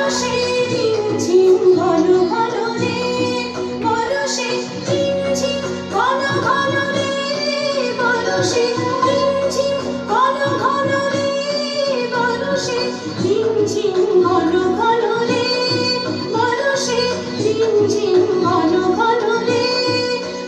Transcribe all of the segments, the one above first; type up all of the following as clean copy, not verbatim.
বরষে রিমঝিম ঘন ঘন রে, বরষে রিমঝিম ঘন ঘন রে, বরষে রিমঝিম ঘন ঘন রে, বরষে রিমঝিম ঘন ঘন রে, বরষে রিমঝিম ঘন ঘন রে,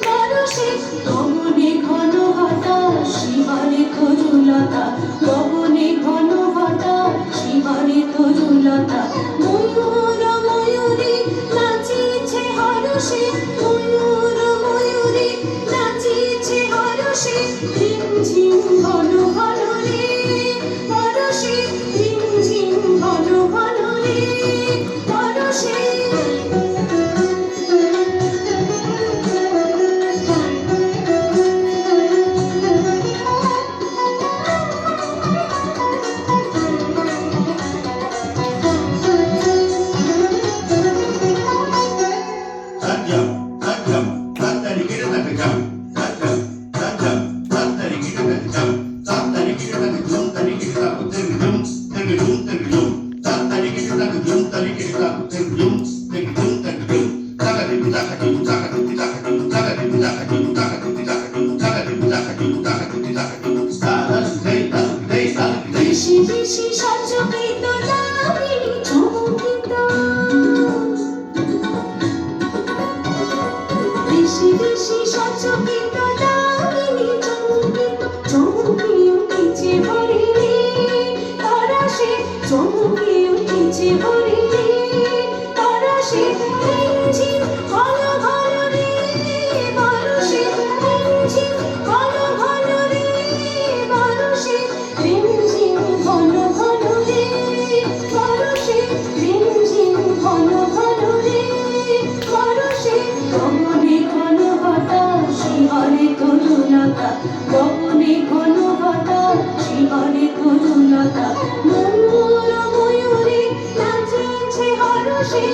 বরষে গগনে ঘন ঘটা শিহরে তরুলতা, গগনে ঘন ঘটা শিহরে তরুলতা, ময়ূর ময়ূরী নাচিছে হরষে, ময়ূর ময়ূরী নাচিছে হরষে, রিমঝিম ঘন ঘন রে, বরষে রিমঝিম ঘন ঘন রে, বরষে বেশি বেশি সজ্জিত নামিনী চমকিত, বেশি বেশি সজ্জিত নামিনী চমকিত, চমকি উঠেছে ভরে রে, তরাসে চমকি উঠেছে ভরে রে, তরাসে রিমঝিম ঘন ঘন রে, বরষে রিমঝিম ঘন ঘন রে, বরষে রিমঝিম ঘন ঘন রে, বরষে রিমঝিম ঘন ঘন রে, বরষে গগনে ঘন ঘটা শিহরে তরুলতা, গগনে ঘন ঘটা শিহরে তরুলতা, ময়ূর ময়ূরী নাচিছে হরষে।